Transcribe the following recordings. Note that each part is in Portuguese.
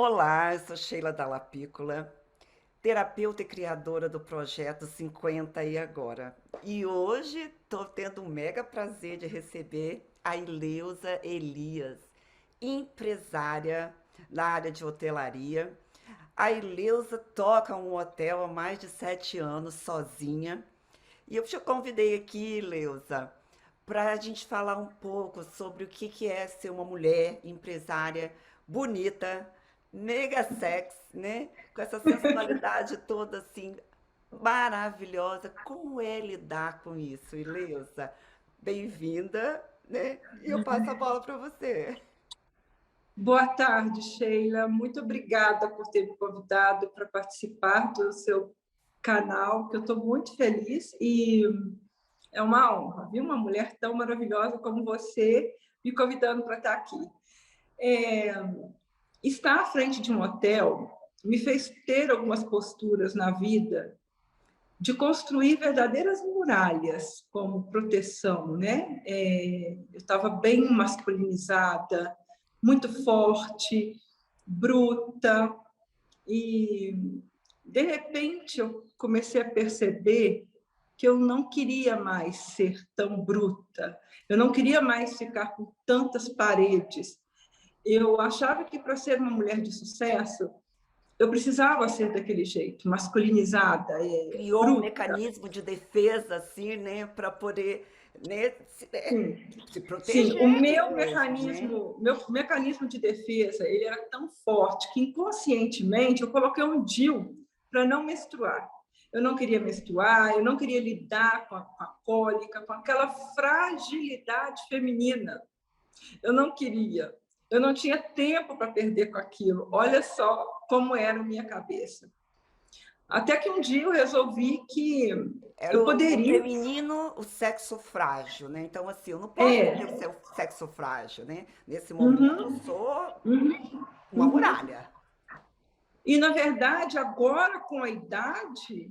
Olá, eu sou Sheila Dalla Piccola, terapeuta e criadora do projeto 50 e Agora. E hoje estou tendo um mega prazer de receber a Ileusa Elias, empresária na área de hotelaria. A Ileusa toca um hotel há mais de 7 anos sozinha. E eu te convidei aqui, Ileusa, para a gente falar um pouco sobre o que é ser uma mulher empresária bonita, mega sex, né? Com essa sensualidade toda assim maravilhosa. Como é lidar com isso, Ileusa? Bem-vinda, né? E eu passo a bola para você. Boa tarde, Sheila. Muito obrigada por ter me convidado para participar do seu canal, que eu estou muito feliz e é uma honra, viu? Uma mulher tão maravilhosa como você me convidando para estar aqui. É, Estar à frente de um hotel me fez ter algumas posturas na vida de construir verdadeiras muralhas como proteção, né? Eu estava bem masculinizada, muito forte, bruta, e de repente eu comecei a perceber que eu não queria mais ser tão bruta, eu não queria mais ficar com tantas paredes. Eu achava que para ser uma mulher de sucesso eu precisava ser daquele jeito, masculinizada, Criou um bruta. mecanismo de defesa, assim, né? Para poder, né, Sim, se sim, o proteger meu mesmo, né? mecanismo de defesa, ele era tão forte que inconscientemente eu coloquei um DIU para não menstruar. Eu não queria menstruar, eu não queria lidar com a cólica, com aquela fragilidade feminina. Eu não queria. Eu não tinha tempo para perder com aquilo. Olha só como era a minha cabeça. Até que um dia eu resolvi que Era eu o poderia. feminino, o sexo frágil, né? Então, assim, eu não posso ter o É. seu sexo frágil, né? Nesse momento, eu Uhum, sou uhum, uma uhum. muralha. E, na verdade, agora, com a idade,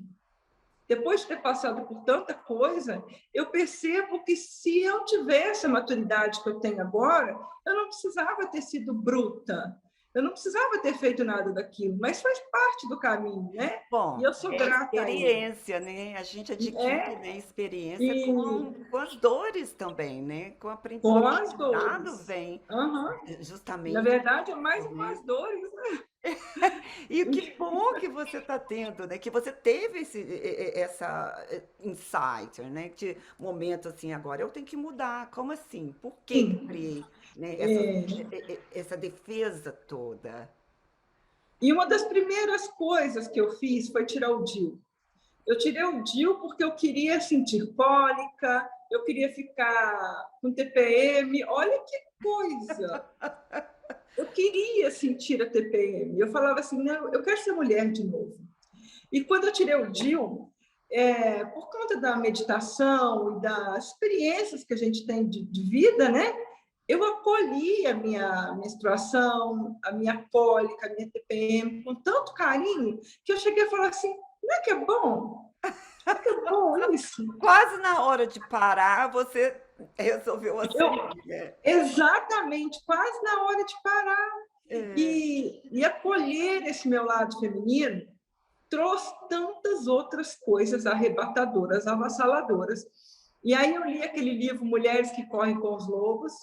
depois de ter passado por tanta coisa, eu percebo que se eu tivesse a maturidade que eu tenho agora, eu não precisava ter sido bruta, eu não precisava ter feito nada daquilo, mas faz parte do caminho, né? E Bom, eu sou é grata a ele. experiência, né? A gente adquire, É, né, experiência e com as dores também, né? Com com o as aprendizado dores. vem Uhum. Na justamente verdade, é mais isso, com né? as dores, né? E que bom que você está tendo, né? Que você teve essa insight, né? De momento assim, agora eu tenho que mudar. Como assim? Por que eu Sim. criei, né, É, essa defesa toda? e uma das primeiras coisas que eu fiz foi tirar o DIU. Eu tirei o DIU porque eu queria sentir cólica, eu queria ficar com TPM. Olha que coisa! Eu queria sentir a TPM. Eu falava assim, não, eu quero ser mulher de novo. E quando eu tirei o DIU, por conta da meditação e das experiências que a gente tem de vida, né? Eu acolhi a minha menstruação, a minha cólica, a minha TPM com tanto carinho que eu cheguei a falar assim: não é que é bom? Não é que é bom isso? Quase na hora de parar, você resolveu Eu, assumir, né? exatamente, quase na hora de parar. É. E acolher esse meu lado feminino trouxe tantas outras coisas arrebatadoras, avassaladoras. E aí eu li aquele livro Mulheres que Correm com os Lobos,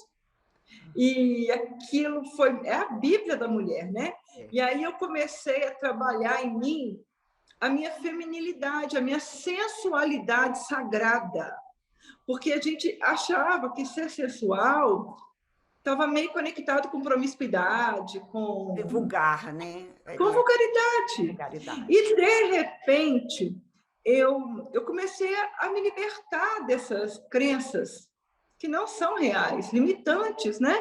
e aquilo foi é a Bíblia da mulher, né? É. E aí eu comecei a trabalhar em mim a minha feminilidade, a minha sensualidade sagrada, porque a gente achava que ser sensual estava meio conectado com promiscuidade, Vulgar, né? com Ele é vulgaridade. vulgaridade. E, de repente, eu comecei a me libertar dessas crenças que não são reais, limitantes, né?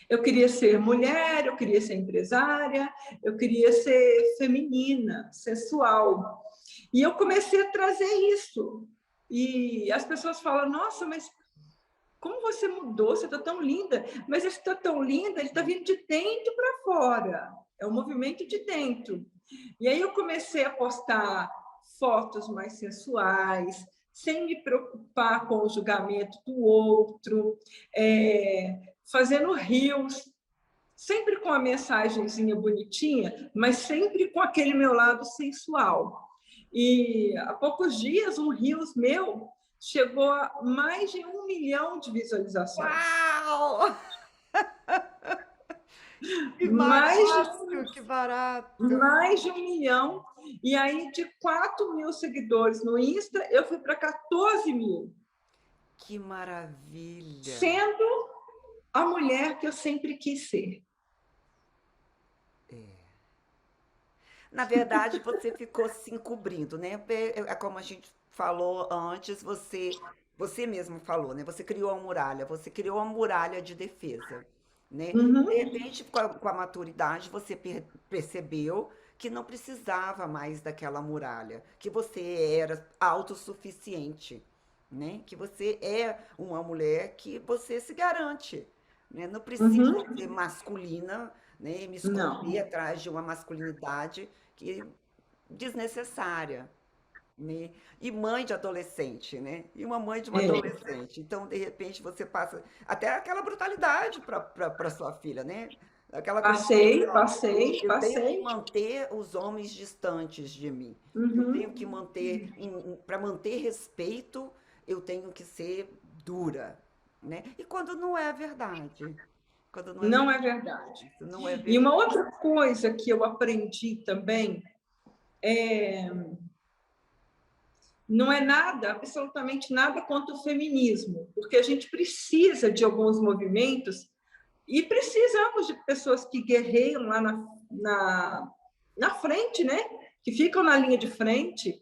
Eu queria ser mulher, eu queria ser empresária, eu queria ser feminina, sensual. E eu comecei a trazer isso. E as pessoas falam: nossa, mas como você mudou? Você está tão linda. Mas ele está tão linda, ele está vindo de dentro para fora. É um movimento de dentro. E aí eu comecei a postar fotos mais sensuais, sem me preocupar com o julgamento do outro, fazendo rios sempre com a mensagenzinha bonitinha, mas sempre com aquele meu lado sensual. E há poucos dias, um Reels meu chegou a mais de 1 milhão de visualizações. Uau! Que Mais de, barato, que barato. mais de 1 milhão. E aí, de 4.000 seguidores no Insta, eu fui para 14.000, Que maravilha. sendo a mulher que eu sempre quis ser. Na verdade, você ficou se encobrindo, né? É como a gente falou antes, você mesmo falou, né? Você criou a muralha, você criou a muralha de defesa, né? De Uhum, repente, com a maturidade, você percebeu que não precisava mais daquela muralha, que você era autossuficiente, né? Que você é uma mulher que você se garante, né? Não precisa uhum. ser masculina, né? Me esconder Não, atrás de uma masculinidade que desnecessária, né? E mãe de adolescente, né? E uma mãe de uma é. adolescente. Então, de repente, você passa até aquela brutalidade para sua filha, né? Aquela questão assim, ó, eu tenho que Passei. manter os homens distantes de mim. Eu tenho que Uhum. manter, para manter respeito, eu tenho que ser dura, né? E quando não é verdade, quando não é Não é verdade, verdade. isso não é E uma verdade. outra coisa que eu aprendi também, não é nada, absolutamente nada contra o feminismo, porque a gente precisa de alguns movimentos e precisamos de pessoas que guerreiam lá na frente, né? Que ficam na linha de frente,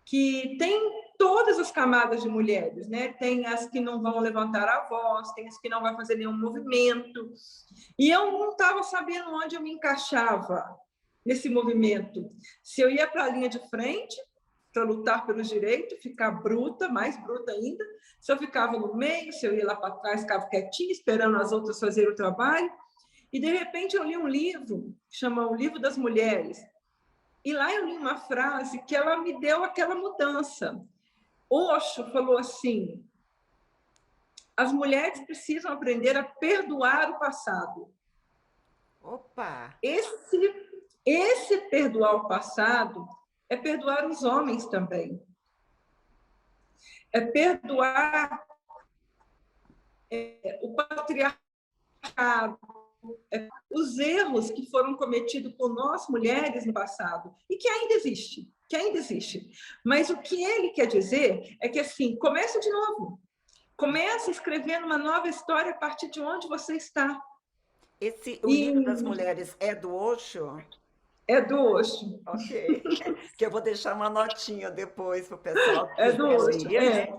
que tem todas as camadas de mulheres, né? Tem as que não vão levantar a voz, tem as que não vão fazer nenhum movimento. E eu não estava sabendo onde eu me encaixava nesse movimento. Se eu ia para a linha de frente para lutar pelos direitos, ficar bruta, mais bruta ainda, se eu ficava no meio, se eu ia lá para trás, ficava quietinha, esperando as outras fazerem o trabalho. E, de repente, eu li um livro, que chama O Livro das Mulheres, e lá eu li uma frase que ela me deu aquela mudança. Osho falou assim: as mulheres precisam aprender a perdoar o passado. Opa! Esse perdoar o passado é perdoar os homens também. É perdoar o patriarcado, os erros que foram cometidos por nós mulheres no passado e que ainda existe, Mas o que ele quer dizer é que assim, comece de novo. Comece escrevendo uma nova história a partir de onde você está. O livro das E mulheres é do Osho? é do Osho. Ok. Que eu vou deixar uma notinha depois para o pessoal que É do quiser Osho. ler,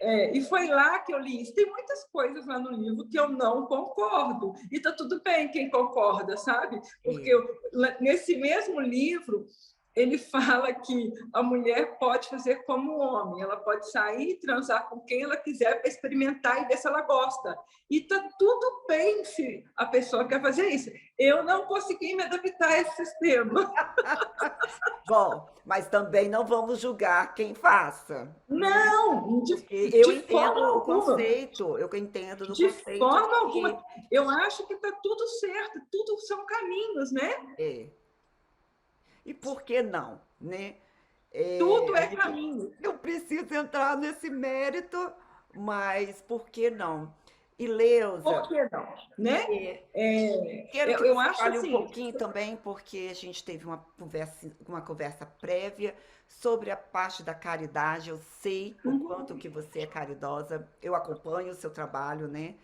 né? E foi lá que eu li isso. Tem muitas coisas lá no livro que eu não concordo. E tá tudo bem quem concorda, sabe? Porque É. nesse mesmo livro, ele fala que a mulher pode fazer como o homem. Ela pode sair e transar com quem ela quiser para experimentar e ver se ela gosta. E tá tudo bem se a pessoa quer fazer isso. Eu não consegui me adaptar a esse sistema. Bom, mas também não vamos julgar quem faça, né? Não, Porque eu de entendo forma o alguma. conceito, eu entendo do De conceito de forma que alguma. Eu acho que está tudo certo, tudo são caminhos, né? é. E por que não, né? Tudo A é gente caminho. não precisa entrar nesse mérito, mas por que não? E Leusa, Por que não? Né? é, quero que Eu você acho fale um assim, pouquinho também, porque a gente teve uma conversa prévia sobre a parte da caridade. Eu sei o quanto que você é caridosa, eu acompanho o seu trabalho, né,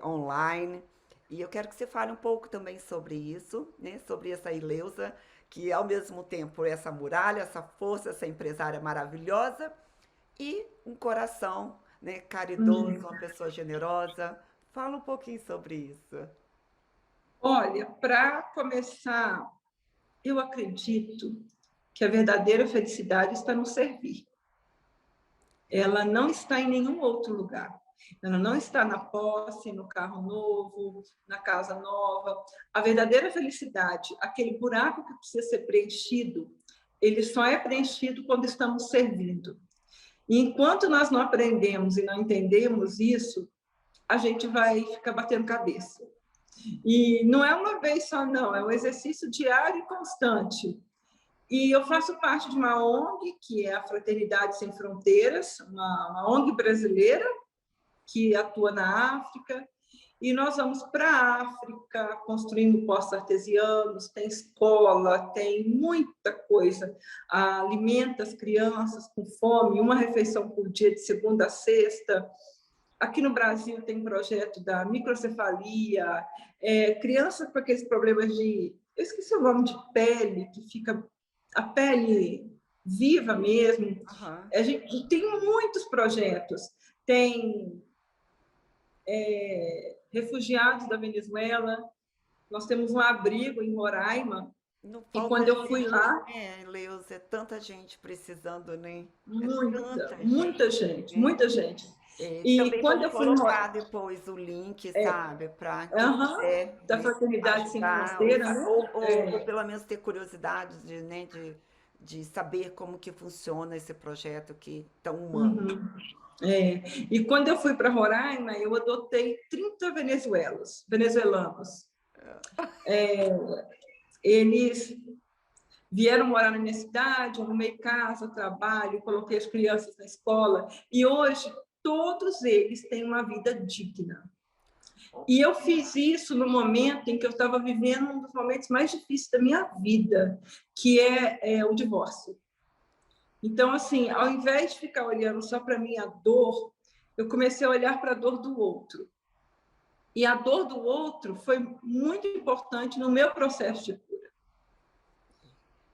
online, e eu quero que você fale um pouco também sobre isso, né, sobre essa Ileusa, que ao mesmo tempo é essa muralha, essa força, essa empresária maravilhosa e um coração, né, caridoso, uma pessoa generosa. Fala um pouquinho sobre isso. olha, para começar, eu acredito que a verdadeira felicidade está no servir. Ela não está em nenhum outro lugar. Ela não está na posse, no carro novo, na casa nova. A verdadeira felicidade, aquele buraco que precisa ser preenchido, ele só é preenchido quando estamos servindo. E enquanto nós não aprendemos e não entendemos isso, a gente vai ficar batendo cabeça. E não é uma vez só, não, é um exercício diário e constante. E eu faço parte de uma ONG, que é a Fraternidade Sem Fronteiras, uma ONG brasileira que atua na África, e nós vamos para a África construindo postos artesianos, tem escola, tem muita coisa, alimenta as crianças com fome, uma refeição por dia, de segunda a sexta. Aqui no Brasil tem projeto da microcefalia, crianças com aqueles problemas de, eu esqueci o nome, de pele, que fica a pele viva mesmo. Aham. A gente tem muitos projetos, tem refugiados da Venezuela, nós temos um abrigo em Roraima, Não e falta quando eu fui gente, lá, né, Leus? É tanta gente precisando, né? É muita, tanta muita gente, gente, né? muita gente. E Também quando vamos eu fui em colocar depois o link, sabe, para quem quiser, da né, Fraternidade Sem ajudar, ou, Fronteira, né? ou pelo menos ter curiosidade de, né, de saber como que funciona esse projeto aqui tão humano. Uhum. E quando eu fui para Roraima, eu adotei 30 venezuelanos. Eles vieram morar na minha cidade, arrumei casa, trabalho, coloquei as crianças na escola, e hoje todos eles têm uma vida digna. E eu fiz isso no momento em que eu estava vivendo um dos momentos mais difíceis da minha vida, que é o divórcio. Então, assim, ao invés de ficar olhando só para a minha dor, eu comecei a olhar para a dor do outro. E a dor do outro foi muito importante no meu processo de cura.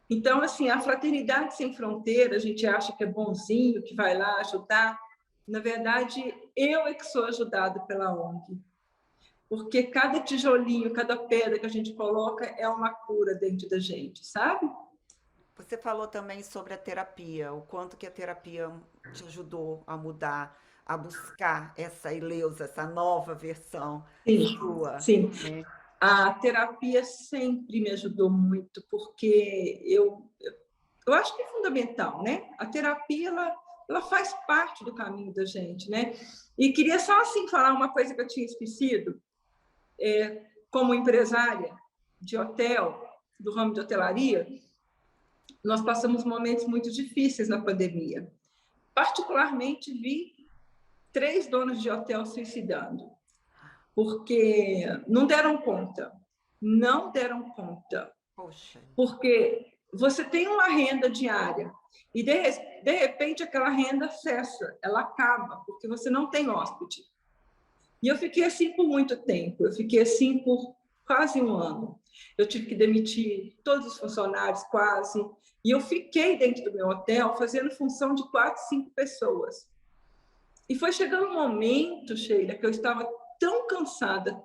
Então, assim, a Fraternidade Sem Fronteira, a gente acha que é bonzinho, que vai lá ajudar. Na verdade, eu é que sou ajudado pela ONG. Porque cada tijolinho, cada pedra que a gente coloca é uma cura dentro da gente, sabe? Você falou também sobre a terapia, o quanto que a terapia te ajudou a mudar, a buscar essa Eleusa, essa nova versão Sim, sua, sim. né? A terapia sempre me ajudou muito, porque eu acho que é fundamental, né? A terapia, ela faz parte do caminho da gente, né? E queria só, assim, falar uma coisa que eu tinha esquecido. Como empresária de hotel, do ramo de hotelaria, nós passamos momentos muito difíceis na pandemia. Particularmente, vi 3 donos de hotel suicidando, porque não deram conta. Não deram conta. Poxa, Porque você tem uma renda diária e, de repente, aquela renda cessa, ela acaba, porque você não tem hóspede. E eu fiquei assim por muito tempo, eu fiquei assim por quase um ano. Eu tive que demitir todos os funcionários, quase, e eu fiquei dentro do meu hotel fazendo função de 4, 5 pessoas. E foi chegando um momento, Sheila, que eu estava tão cansada,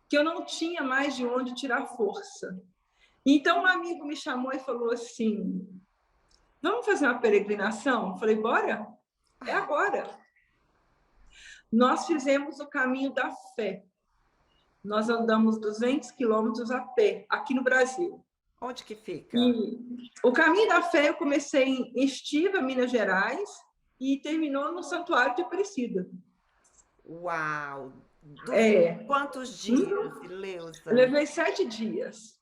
que eu não tinha mais de onde tirar força. Então, um amigo me chamou e falou assim: vamos fazer uma peregrinação? Eu falei: bora, é agora. Nós fizemos o caminho da fé. Nós andamos 200 quilômetros a pé, aqui no Brasil. onde que fica? E o caminho da fé eu comecei em Estiva, Minas Gerais, e terminou no Santuário de Aparecida. Uau! É, Quantos dias, eu Eleusa? levei 7 dias.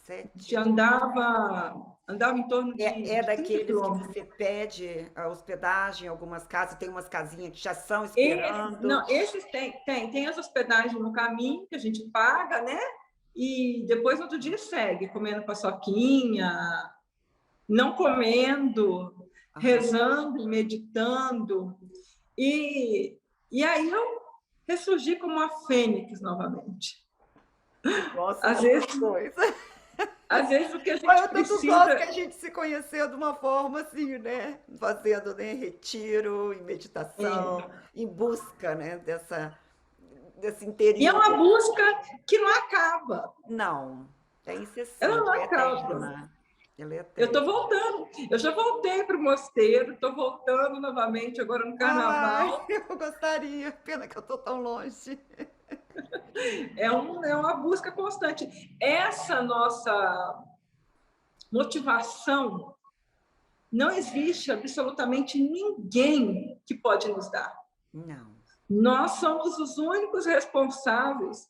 Sete De dias. andava em torno É de 30 daqueles que quilômetros. você pede a hospedagem em algumas casas, tem umas casinhas que já estão Não, esperando. esses tem as hospedagens no caminho que a gente paga, né? E depois no outro dia segue comendo paçoquinha, não comendo, Aham. rezando, meditando. E aí eu ressurgi como uma fênix novamente. Eu gosto Às dessas vezes, coisas. às vezes o que a Olha, gente eu tanto gosto que precisa a gente se conheceu de uma forma assim, né? Fazendo, né, retiro, em é, meditação, em busca, né, desse e é interior. uma busca que não acaba. Não, é Ela incessante, não é acaba. eterna. Ela é Eu eterna. estou voltando. Eu já voltei para o mosteiro, estou voltando novamente agora no Ai, carnaval. eu gostaria, pena que eu tô tão longe. É uma busca constante. Essa nossa motivação não existe absolutamente ninguém que pode nos dar. Não. Nós somos os únicos responsáveis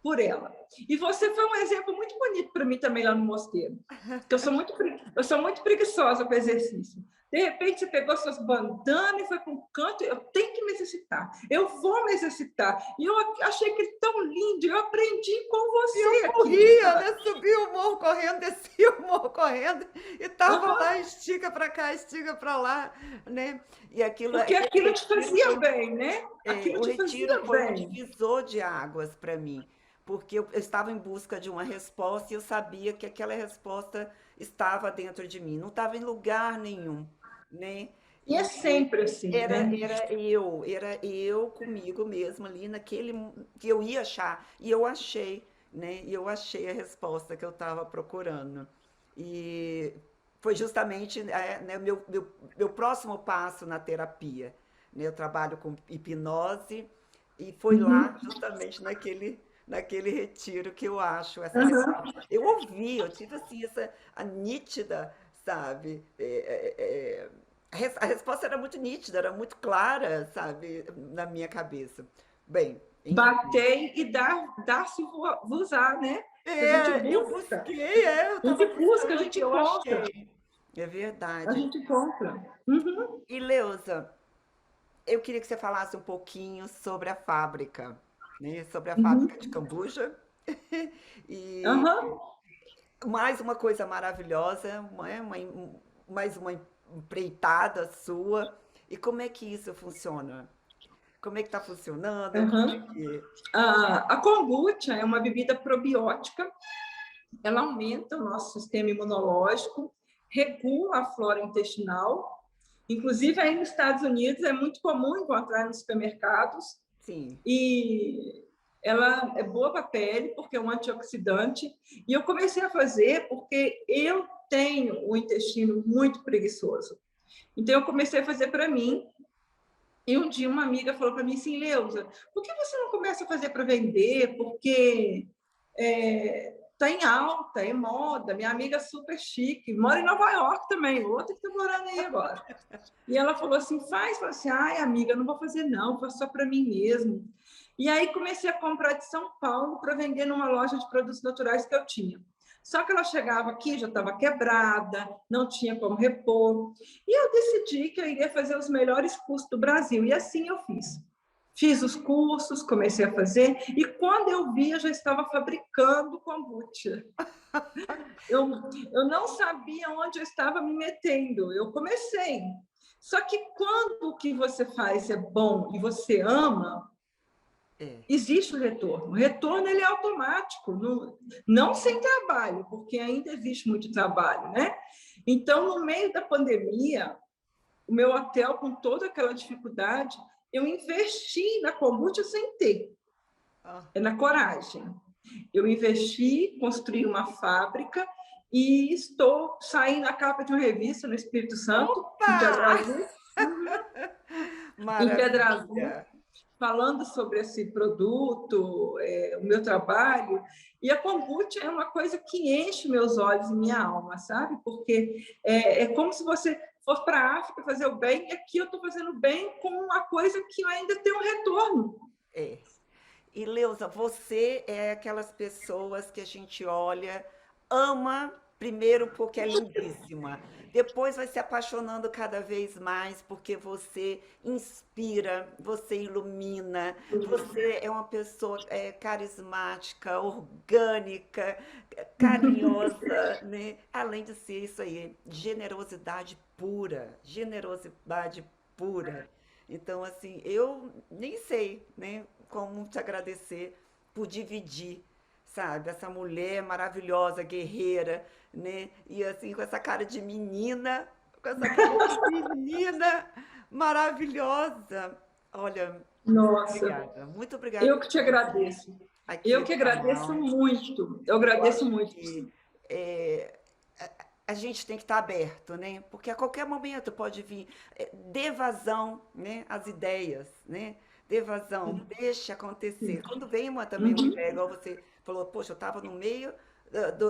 por ela. E você foi um exemplo muito bonito para mim também lá no mosteiro, porque eu sou muito preguiçosa para exercício. De repente, você pegou suas bandanas e foi para um canto. Eu tenho que me exercitar. Eu vou me exercitar. E eu achei aquilo tão lindo. Eu aprendi com E eu você aquilo, corria, sabe? né? Subia o morro correndo, descia o morro correndo, e tava Uhum. lá, estica para cá, estica para lá, né? E aquilo, Porque aquele aquilo te retiro fazia foi, bem, né? Aquilo o te retiro fazia foi um bem. divisor de águas para mim, porque eu estava em busca de uma resposta e eu sabia que aquela resposta estava dentro de mim, não estava em lugar nenhum, né? E é E sempre assim, era, né? era eu comigo mesma ali naquele que eu ia achar, e eu achei, né? E eu achei a resposta que eu estava procurando. E foi justamente né, meu próximo passo na terapia, né? Eu trabalho com hipnose e foi lá Uhum. justamente naquele retiro que eu acho essa Uhum. resposta. Eu ouvi, eu tive assim essa a nítida, sabe? A resposta era muito nítida, era muito clara, sabe, na minha cabeça. Bem, enfim. Bater e dar-se usar, né? Que a gente Eu busca. busquei, eu A estava gente busca, a buscando e gente eu encontra. achei. É A verdade. gente compra. Uhum. E Leusa, eu queria que você falasse um pouquinho sobre a fábrica, né? Sobre a fábrica de Uhum. cambuja. E Uhum. mais uma coisa maravilhosa, mais uma empreitada sua. E como é que isso funciona? Como é que está funcionando? Como é Uhum. que... A kombucha é uma bebida probiótica, ela aumenta o nosso sistema imunológico, regula a flora intestinal. Inclusive, aí nos Estados Unidos é muito comum encontrar nos supermercados. Sim. E ela é boa para a pele, porque é um antioxidante. E eu comecei a fazer porque eu tenho o intestino muito preguiçoso. Então, eu comecei a fazer para mim. E um dia uma amiga falou para mim assim, Leusa, por que você não começa a fazer para vender? Porque está em alta, é moda. Minha amiga é super chique, mora em Nova York também, outra que está morando aí agora. E ela falou assim, falou assim, ai amiga, não vou fazer não, faço só para mim mesmo. E aí comecei a comprar de São Paulo para vender numa loja de produtos naturais que eu tinha. Só que ela chegava aqui, já estava quebrada, não tinha como repor. E eu decidi que eu iria fazer os melhores cursos do Brasil. E assim eu fiz. Fiz os cursos, comecei a fazer, e quando eu vi, eu já estava fabricando kombucha. Eu, eu não sabia onde eu estava me metendo. Eu comecei. Só que quando o que você faz é bom e você ama, É. existe o retorno. O retorno ele é automático, não sem trabalho, porque ainda existe muito trabalho, né? Então, no meio da pandemia, o meu hotel, com toda aquela dificuldade, eu investi na kombucha sem ter, Ah, é na coragem. Eu investi, construí uma fábrica e estou saindo a capa de uma revista no Espírito Santo, em Pedra opa! Azul, em Pedra Azul, Maravilha! falando sobre esse produto, o meu trabalho. E a kombucha é uma coisa que enche meus olhos e minha alma, sabe? Porque é como se você fosse para a África fazer o bem, e aqui eu estou fazendo bem com uma coisa que ainda tem um retorno. É. E Leusa, você é aquelas pessoas que a gente olha, ama primeiro porque é lindíssima, depois vai se apaixonando cada vez mais porque você inspira, você ilumina, você é uma pessoa carismática, orgânica, carinhosa, né? Além de ser isso aí, generosidade pura. Então, assim, eu nem sei, né, como te agradecer por dividir, sabe, essa mulher maravilhosa, guerreira, né, e assim, com essa cara de menina, com essa cara de menina maravilhosa. Olha, Nossa, muito obrigada eu por que te dividir agradeço. aqui Eu no que agradeço canal. muito. Eu Eu agradeço acho muito. que a gente tem que estar aberto, né? Porque a qualquer momento pode vir, dê vazão, né, às ideias, né? Dê vazão, deixe acontecer. Quando vem também uma Uhum, ideia, igual você falou, poxa, eu estava no meio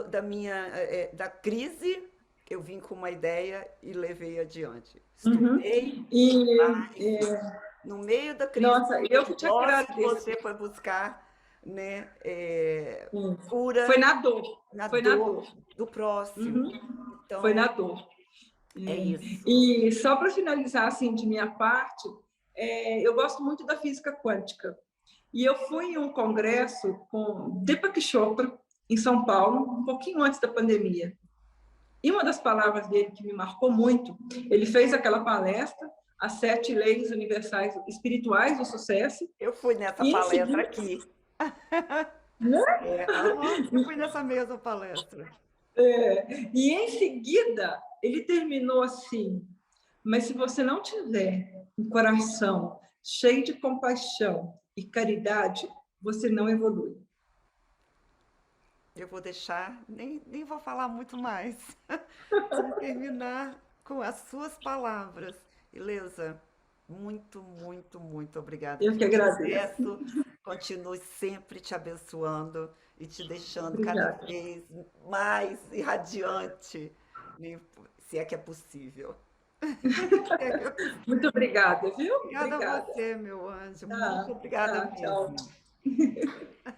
da minha da crise, eu vim com uma ideia e levei adiante. uhum. Estudei, E, lá e fiz. No meio da crise nossa, do eu que te negócio, agradeço. você foi buscar, né? Foi Cura na dor, na foi na dor dor. do próximo. Uhum. Foi Então, na dor. é isso. E só para finalizar, assim, de minha parte, eu gosto muito da física quântica. E eu fui em um congresso com Deepak Chopra, em São Paulo, um pouquinho antes da pandemia. E uma das palavras dele que me marcou muito, ele fez aquela palestra, As Sete Leis Universais Espirituais do Sucesso, Eu fui nessa e em palestra seguida... aqui. Né? Aham, eu fui nessa mesma palestra. E em seguida, ele terminou assim: mas se você não tiver um coração cheio de compaixão e caridade, você não evolui. Eu vou deixar, nem vou falar muito mais. Vamos terminar com as suas palavras. Ileusa, muito, muito, muito obrigada Eu que pelo agradeço. sucesso. Continue sempre te abençoando e te deixando cada Obrigada. vez mais irradiante, né, se é que é possível. Se é que é possível. Muito obrigada, viu? Obrigada a Obrigada. você, meu anjo. Muito Tá, obrigada tá, tchau. mesmo.